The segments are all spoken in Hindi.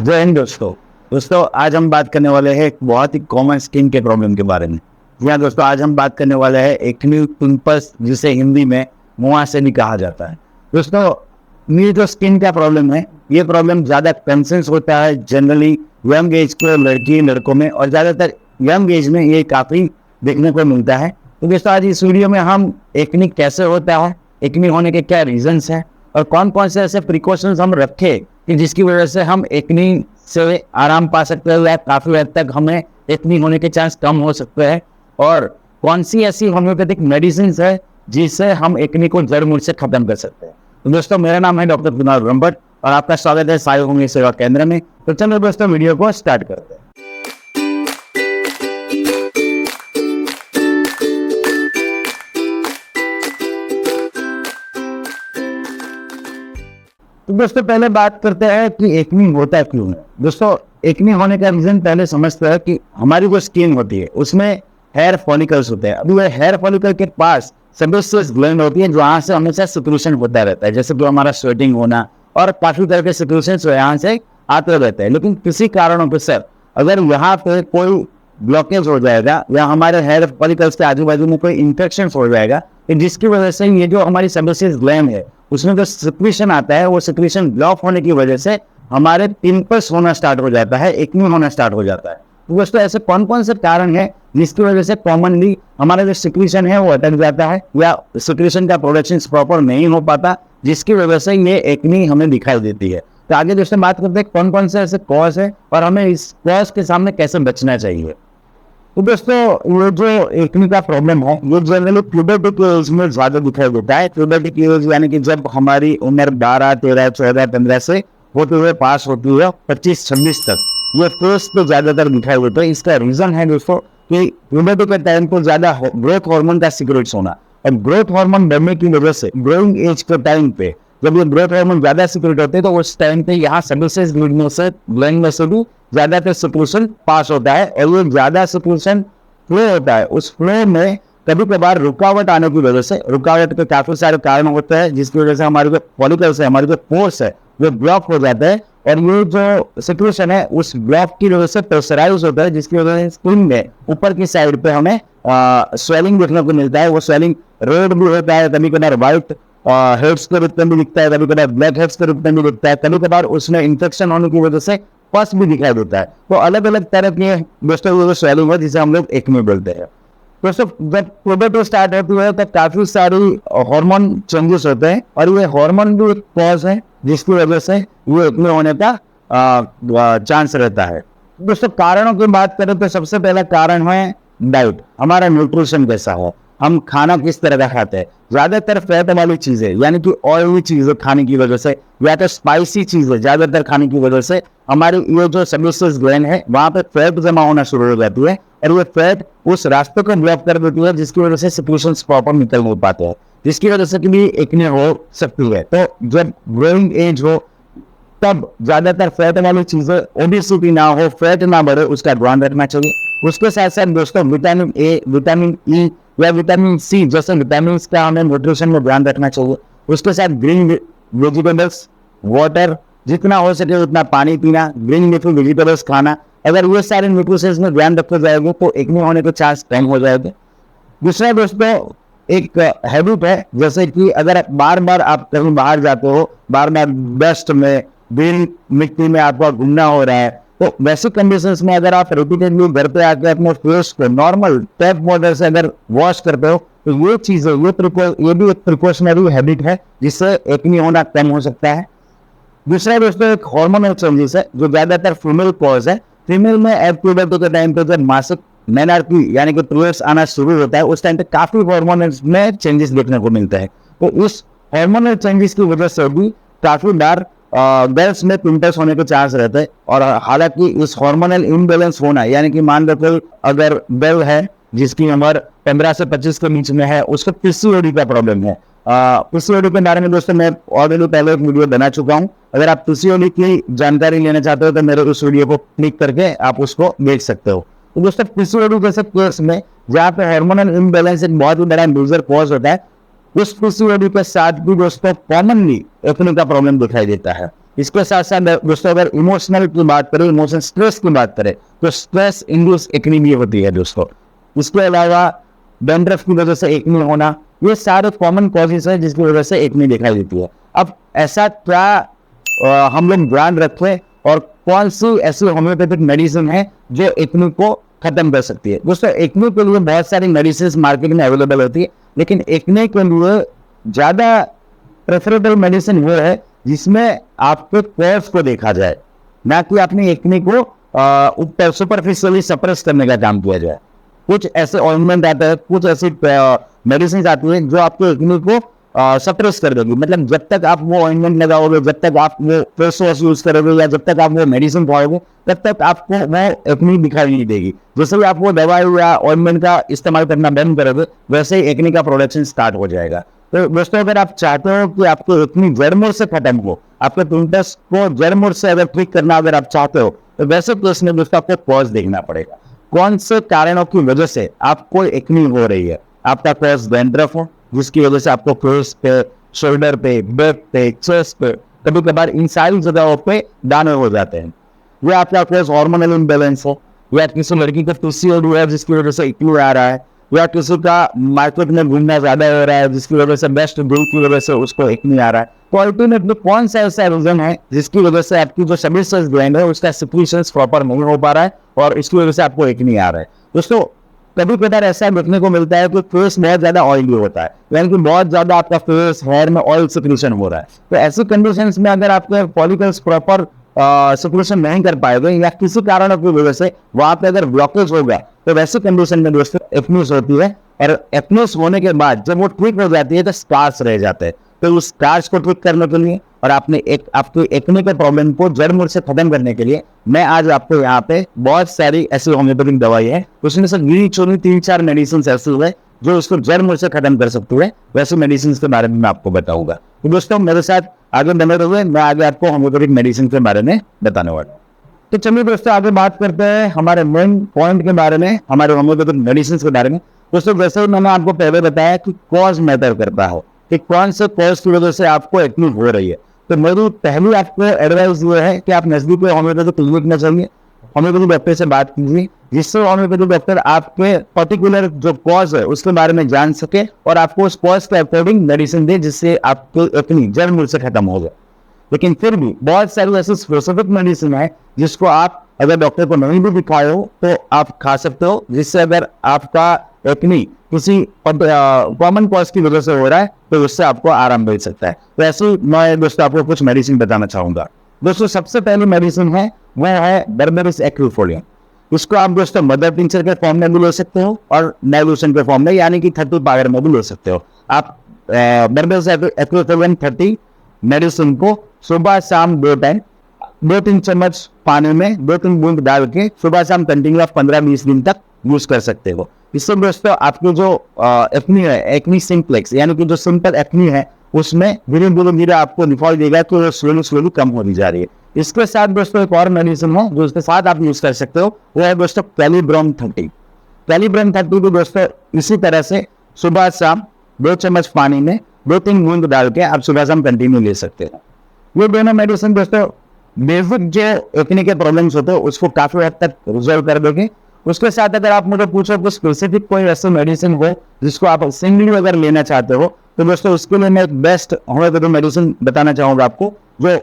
जय हिंद दोस्तों आज हम बात करने वाले हैं एक बहुत ही कॉमन स्किन के प्रॉब्लम के बारे में। जी हाँ दोस्तों, आज हम बात करने वाले हैं एक्ने पिंपल्स, जिसे हिंदी में मुहांसे कहा जाता है। दोस्तों, ये जो स्किन का प्रॉब्लम है, ये प्रॉब्लम ज़्यादा कंसेंस होता है जनरली यंग एज के लड़की लड़कों में, और ज़्यादातर यंग एज में ये काफ़ी देखने को मिलता है। तो दोस्तों, आज इस वीडियो में हम एक्ने कैसे होता है, एक्ने होने के क्या रीजंस हैं, और कौन कौन से ऐसे प्रिकॉशंस हम रखें कि जिसकी वजह से हम एक्ने से आराम पा सकते हैं, काफ़ी हद तक हमें एक्ने होने के चांस कम हो सकते हैं, और कौन सी ऐसी होम्योपैथिक मेडिसिन है जिससे हम एक्ने को जड़ मूल से खत्म कर सकते हैं। तो दोस्तों, मेरा नाम है डॉक्टर कुणाल ब्रह्मभट्ट और आपका स्वागत है साई होमियो सेवा केंद्र में। तो चलो दोस्तों, वीडियो को स्टार्ट करते हैं। तो दोस्तों, पहले बात करते हैं कि एक्ने होता क्यों है। दोस्तों, एक्ने होने का रीजन पहले समझते हैं कि हमारी जो स्किन होती है उसमें हेयर फॉलिकल्स होते हैं। अभी वो हेयर फॉलिकल के पास सेबेशियस ग्लैंड होती है, जहाँ से हमेशा सिक्रूशन होता रहता है, जैसे कि हमारा स्वेटिंग होना और काफी तरह के सिक्रूशन यहाँ से आते रहते हैं। लेकिन किसी कारणों पर सर अगर यहाँ पे कोई ब्लॉकेज हो जाएगा या हमारे हेयर फॉलिकल्स के आजू बाजू में कोई इन्फेक्शन हो जाएगा, जिसकी वजह से ये जो हमारी सेबेशियस ग्लैंड है उसमें जो सिक्रीशन आता है, वो सिक्रीशन ब्लॉक होने की वजह से हमारे पिंपल्स होना स्टार्ट हो जाता है, एक्ने होना स्टार्ट हो जाता है। तो दोस्तों, ऐसे कौन कौन से कारण है जिसकी वजह से कॉमनली हमारा जो सिक्रीशन है वो अटक जाता है या सिक्रीशन का प्रोडक्शन प्रॉपर नहीं हो पाता, जिसकी वजह से ये एक्ने हमें दिखाई देती है। तो आगे दोस्तों बात करते हैं कौन कौन से ऐसे कॉज है और हमें इस कॉज के सामने कैसे बचना चाहिए। तो दोस्तों, ये जो एक्ने का प्रॉब्लम है ये जनरली प्यूबर्टी के एज में ज्यादा दिखाई देता है। प्यूबर्टी की एज यानी कि जब हमारी उम्र 12, 13, 14, 15 से होते हुए पास होती है 25-26 तक, ये फेस पे ज्यादातर दिखाई देता है। इसका रीजन है दोस्तों कि प्यूबर्टी के टाइम को ज्यादा ग्रोथ हार्मोन का सिक्रेट होना, और ग्रोथ हार्मोन बढ़ने की वजह से ग्रोइंग एज के टाइम पे जब ये ग्रोथ हार्मोन ज्यादा सिक्रेट होते हैं तो उस टाइम पे यहाँ सेबेशियस ग्लैंड में से भी ज्यादातर सिक्रीशन पास होता है, और वो ज्यादा सिक्रीशन फ्लो होता है। उस फ्लो में कभी कभार रुकावट आने की वजह से, रुकावट के काफी सारे कारण होते हैं जिसकी वजह से हमारे जो फॉलिकल्स है, हमारे जो पोर्स है वो ब्लॉक हो जाता है, और ये जो सिक्रीशन है उस ब्लॉक की वजह से प्रेशराइज होता है, जिसकी वजह से स्किन में ऊपर की साइड पे हमें स्वेलिंग देखने को मिलता है। वो स्वेलिंग रेड भी होता है, कभी कभार व्हाइट हेड्स के रूप में भी दिखता है, कभी कभार ब्लैक हेड्स के रूप में भी दिखता है, कभी कभार उसमें इन्फेक्शन होने की वजह से पस भी दिखाई देता है। तो अलग अलग तरह के दोस्तों स्वेलिंग है जिसे हम लोग एक्ने बोलते हैं। दोस्तों, जब प्यूबर्टी स्टार्ट होती है तब काफी सारी हार्मोन चेंजेस होते हैं, और ये हार्मोन भी एक कॉज है जिसकी वजह से वो एक्ने होने का चांस रहता है। दोस्तों, कारणों की बात करें तो सबसे पहला कारण है डाइट, हमारा न्यूट्रिशन कैसा है, हम खाना किस तरह का खाते हैं। ज्यादातर फैट वाली चीजें यानी कि ऑयली चीजें खाने की वजह से या तो स्पाइसी चीजें ज्यादातर खाने की वजह से हमारे ये जो सेबेशियस ग्लैंड है वहां पे फैट जमा होना शुरू हो जाती है, और वो फैट उस रास्ते को ब्लॉक कर देती है, जिसकी वजह से सिक्रीशंस प्रॉपर निकल नहीं पाते हैं, जिसकी वजह से भी एक्ने हो सकती है। तो जब ग्रोइंग एज हो तब ज्यादातर फैट वाली चीजें, ओबेसिटी ना हो, फैट ना बढ़े, उसका ध्यान रखना चाहिए। उसके साथ साथ दोस्तों विटामिन ए, विटामिन ई या विटामिन सी जैसे विटामिन का हमें न्यूट्रिशन में ध्यान रखना चाहिए। उसके साथ ग्रीन वेजिटेबल्स, वाटर, जितना हो सके उतना पानी पीना, ग्रीन लीफी वेजिटेबल्स खाना, अगर वो सारे न्यूट्रिशन में ध्यान रखे जाएंगे तो एक्ने होने के चांस कम हो जाएंगे। दूसरा दोस्तों, एक हैबिट है, जैसे कि अगर आप बार बार आप कहीं बाहर जाते हो, बार बार डस्ट में, बिल मिट्टी में आपका घूमना हो रहा है, तो वैसे कंडीशंस में अगर आप रिपीटेडली घर पे आकर अपने फेस को नॉर्मल टैप वाटर से अगर वॉश करते हो तो ये चीज है, ये भी एक प्रिकॉशनरी हैबिट है जिससे एक्ने होना कम हो सकता है। दूसरा दोस्तों, एक हार्मोनल चेंजेस है जो ज्यादातर फीमेल कॉज है। फीमेल में प्यूबर्टी के टाइम पे जब मासिक मेनार्की यानी कि पीरियड्स आना शुरू होता है उस टाइम पे काफी हार्मोनल में चेंजेस देखने को मिलते हैं। तो उस हार्मोनल चेंजेस की वजह से भी काफी बार गर्ल्स में पिंपल्स होने के चांस रहते हैं, और हालांकि इस हार्मोनल इम्बैलेंस होना यानी कि मान लो अगर बेल है जिसकी उम्र 15 से 25 के बीच में है, उसको पीसीओडी का प्रॉब्लम है। पीसीओडी के बारे में दोस्तों मैं ऑलरेडी पहले एक वीडियो बना चुका हूँ, अगर आप पीसीओडी की जानकारी लेना चाहते हो तो मेरे उस वीडियो को क्लिक करके आप उसको देख सकते हो। तो दोस्तों पीसीओडी जैसे केस में जहाँ पे हार्मोनल इम्बैलेंस एक बहुत ही बड़ा मेजर कॉज होता है, उस पीसीओडी के साथ भी दोस्तों कॉमनली एक्ने का प्रॉब्लम दिखाई देता है। इसके साथ साथ दोस्तों अगर इमोशनल की बात करें, इमोशनल स्ट्रेस की बात करें, तो स्ट्रेस इंड्यूस एक्ने भी होती है दोस्तों। इसके अलावा डैंड्रफ की वजह से एक्ने होना, ये सारे कॉमन कॉजेस है जिसकी वजह से एक्ने दिखाई देती है। अब ऐसा क्या हम लोग ध्यान रखें और कौन सी ऐसी होम्योपैथिक मेडिसिन है जो एक्ने को खत्म कर सकती है। दोस्तों एक्ने के लिए बहुत सारी मेडिसिन मार्केट में अवेलेबल होती है, लेकिन एक्ने के लिए ज्यादा प्रेफरेबल मेडिसिन वो है जिसमें आपके कॉज को देखा जाए, ना कि अपने एक्ने को ऊपर सुपरफिशियली सप्रेस करने का काम किया जाए। कुछ ऐसे ऑइंटमेंट आते हैं, कुछ ऐसी मेडिसिन आती है जो आपके एक्ने को सप्रेस कर देगी। मतलब जब तक आप वो ऑइंटमेंट लगाओगे, जब तक आप वो फेस वॉश यूज करोगे या जब तक आप वो मेडिसिन खाओगे, तब तक आपको वो एक्ने दिखाई नहीं देगी। जैसे भी आप वो दवाई या ऑइंटमेंट का इस्तेमाल करना बंद करोगे, वैसे ही एक्ने का प्रोडक्शन स्टार्ट हो जाएगा। तो दोस्तों अगर आप चाहते हो कि आपको एक्ने जड़ से खत्म हो, आपके पिंपल्स को जड़ से अगर ठीक करना अगर आप चाहते हो, तो वैसे तो इसमें दोस्तों आपको कॉज देखना पड़ेगा। कौन से कारणों की वजह से आपको एक्ने हो रही है। आपका कॉज डैंड्रफ हो जिसकी वजह से आपको फेस पे, शोल्डर पे, बैक पे, चेस्ट पे, कभी कभार इन सारी जगहों पे दाने हो जाते हैं। या आपका कॉज हार्मोनल इम्बैलेंस हो, या किसी लड़की का पीसीओडी है जिसकी वजह से एक्ने आ रहा है, या किसी का मार्केट में घूमना ज्यादा हो रहा है जिसकी वजह से बेस्ट ड्रिंक की वजह से उसको एक्ने आ रहा है। तो अल्टीमेटली कौन सा ऐसा रीजन है जिसकी वजह से आपकी जो सेबेसियस ग्लैंड है उसका सिक्रीशंस प्रॉपर नहीं हो पा रहा है और इसकी वजह से आपको एक्ने आ रहा है। दोस्तों कभी कभार ऐसा देखने को मिलता है कि फेस बहुत ज्यादा ऑयली होता है, यानी कि बहुत ज्यादा आपका फेस हेयर में ऑयल सिक्रीशन हो रहा है। तो ऐसी कंडीशंस में अगर आपके फॉलिकल्स प्रॉपर सिक्रीशन नहीं कर पाएगा या किसी कारण की वजह से वहां पे अगर ब्लॉकेज होगा, तो वैसे कंडीशन में दोस्तों एक्नेस होती है। और एक्नेस होने के बाद जब वो ठीक हो जाती है तो स्कार्स रह जाते हैं। तो उस स्कार्स को ठीक करने के लिए और आपको एक्ने के प्रॉब्लम को जड़ से खत्म करने के लिए मैं आज आपको यहाँ पे बहुत सारी ऐसी होम्योपैथिक दवाई है, उसमें से 3-4 मेडिसिन ऐसी है जो उसको जड़ से खत्म कर सकती है। वैसे मेडिसिन के बारे में मैं आपको बताऊंगा। तो दोस्तों मेरे साथ आगे बने रहिए, मैं आगे आपको होम्योपैथिक मेडिसिन के बारे में बताने वाला हूँ। तो चलिए दोस्तों आगे बात करते हैं हमारे मेन पॉइंट के बारे में, हमारे होम्योपैथिक मेडिसिन के बारे में। दोस्तों वैसे मैंने आपको पहले बताया कि कॉज मैटर करता है कि कौन से कॉज की वजह से आपको एक्ने हो रही है। तो मेरी पहली आपको एडवाइस ये है कि आप नजदीक में होम्योपैथिक क्लिनिक में चलिए, होम्योपैथिक डॉक्टर से बात कीजिए, जिससे होम्योपैथिक डॉक्टर आपके पर्टिकुलर जो कॉज है उसके बारे में जान सके और आपको उस कॉज के अकॉर्डिंग मेडिसिन दे जिससे आपको एक्ने जड़ से खत्म हो जाए। लेकिन फिर भी बहुत सारी ऐसी स्पेसिफिक मेडिसिन है जिसको आप अगर डॉक्टर को नहीं भी दिखाए हो तो आप खा सकते हो, जिससे अगर आपका एक्ने किसी कॉमन कॉज की वजह से हो रहा है तो उससे आपको आराम मिल सकता है। तो ऐसे मैं दोस्तों आपको कुछ मेडिसिन बताना चाहूंगा। दोस्तों सबसे पहली मेडिसिन है वह है बर्बेरिस एक्विफोलियम। उसको आप दोस्तों मदर टिंचर के फॉर्म में भी ले सकते हो और नेलोशन के फॉर्म में यानी कि 30 पावर में भी ले सकते हो। आप बर्बेरिस एक्विफोलियम 30 मेडिसिन को सुबह शाम 2-3 चम्मच पानी में 2-3 बूंद डाल के सुबह शाम कंटिन्यू 15-20 दिन तक यूज कर सकते हो। इससे दोस्तों आपको जो एक्ने है, एक्ने सिंप्लेक्स यानी कि जो सिंपल एक्ने है उसमें धीरे धीरे आपको दिखाई देगा तो स्लोली कम होती जा रही है। इसके साथ दोस्तों एक और मेडिसिन है जो इसके साथ आप यूज कर सकते हो, वो है दोस्तों कैलिब्रोम 30। कैलिब्रोम 30 को दोस्तों इसी तरह से सुबह शाम 2 चम्मच पानी में 2-3 बूंद डाल के आप सुबह शाम कंटिन्यू ले सकते हैं। ये दोनों मेडिसिन दोस्तों बेसिक जो एक्ने के प्रॉब्लम्स होते हैं उसको काफी हद तक रिजॉल्व कर दोगे। उसके साथ अगर आप मुझे पूछो तो स्पेसिफिक कोई ऐसा मेडिसिन हो जिसको आप सिंगली अगर लेना चाहते हो तो दोस्तों उसके लिए मैं बेस्ट होम्योपैथिक मेडिसिन बताना चाहूंगा आपको, जो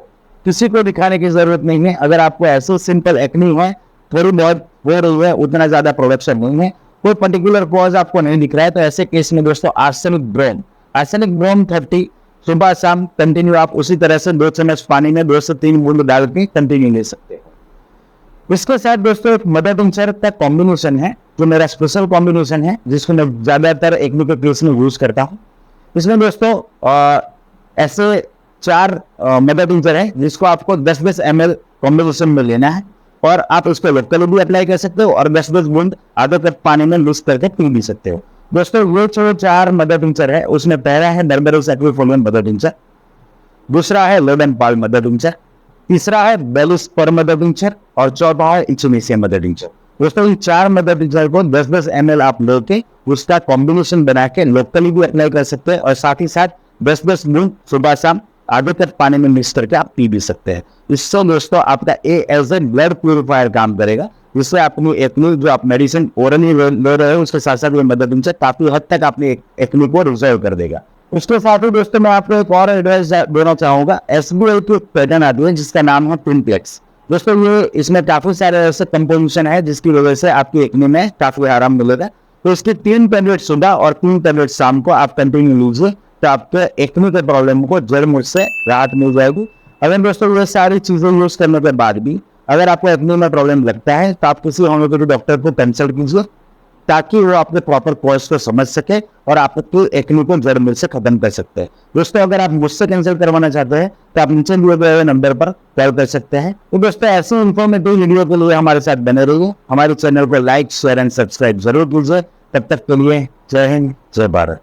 किसी को दिखाने की जरूरत नहीं है। अगर आपको ऐसे सिंपल एक्ने है, थोड़ी बहुत हो रही है, उतना ज्यादा प्रोडक्शन नहीं है, कोई पर्टिकुलर कॉज आपको नहीं दिख रहा है, तो ऐसे केस में दोस्तों आर्सेनिक ब्रोम 30 सुबह शाम कंटिन्यू आप उसी तरह से 2 चम्मच पानी में 2 से 3 बूंद डाल के कंटिन्यू ले सकते हैं। इसके साथ दोस्तों एक मदर टिंचर का कॉम्बिनेशन है जो मेरा स्पेशल कॉम्बिनेशन है, जिसको मैं ज्यादातर एक्ने के केस में यूज करता हूँ। इसमें दोस्तों ऐसे 4 मदर टिंचर है जिसको आपको 10-10 ml कॉम्बिनेशन में लेना है और आप उस पर लोकल भी अप्लाई कर सकते हो और 10-10 बूंद आधा कप पानी में लूज करके पी भी सकते हो। दोस्तों वो 4 मदर टिंचर है, उसमें पहला है बर्बेरिस एक्विफोलियम मदर टिंचर, दूसरा है लेवनपाल मदर टिंचर, तीसरा है बेलुस्पर मदर टिंचर और चौथा है इचोमेसियम मदर टिंचर। दोस्तों इन 4 मदर टिंचर को 10-10 ml आप लेके उसका कॉम्बिनेशन बना के लोकली भी अप्लाई कर सकते हैं और साथ ही साथ 10-10 बूंद सुबह शाम आधे कप पानी में मिक्स करके आप पी भी सकते हैं। इससे दोस्तों आपका एज ए ब्लड प्यूरिफायर काम करेगा, जिससे अपनी एक्ने जो आप मेडिसिन ओरली ले रहे हो उसके साथ साथ ये मदद तुमसे काफी हद तक अपने एक्ने को रिजर्व कर देगा। उसके साथ ही दोस्तों मैं आपको एक और एडवाइस देना चाहूंगा। SBL की पैटर्न आती है जिसका नाम है ट्विनप्लेक्स। दोस्तों ये इसमें काफी सारे ऐसे कंपोजिशन है जिसकी वजह से आपकी एक्ने में काफी आराम मिलेगा। तो इसके 3 टैबलेट सुबह और 3 टैबलेट शाम को आप कंटिन्यू लीजिए, तो आपके एक्ने के प्रॉब्लम को जड़ मुझसे राहत मिल जाएगी। अगर दोस्तों ये सारी चीजें यूज करने के बाद भी अगर आपको एक्ने में प्रॉब्लम लगता है तो आप किसी होम्योपैथी डॉक्टर को कंसल्ट कीजिए, ताकि वो आपके प्रॉपर कॉज को समझ सके और आपको एक्ने को जड़ मूल से खत्म कर सकते हैं। दोस्तों अगर आप मुझसे कंसल्ट करवाना चाहते हैं तो आप नीचे दिए गए नंबर पर कॉल कर सकते हैं। तो दोस्तों ऐसे इन्फॉर्मेटिव वीडियो के लिए हमारे साथ बने रहिए। हमारे चैनल पर लाइक शेयर एंड सब्सक्राइब जरूर कीजिए। तब तक के लिए जय हिंद जय भारत।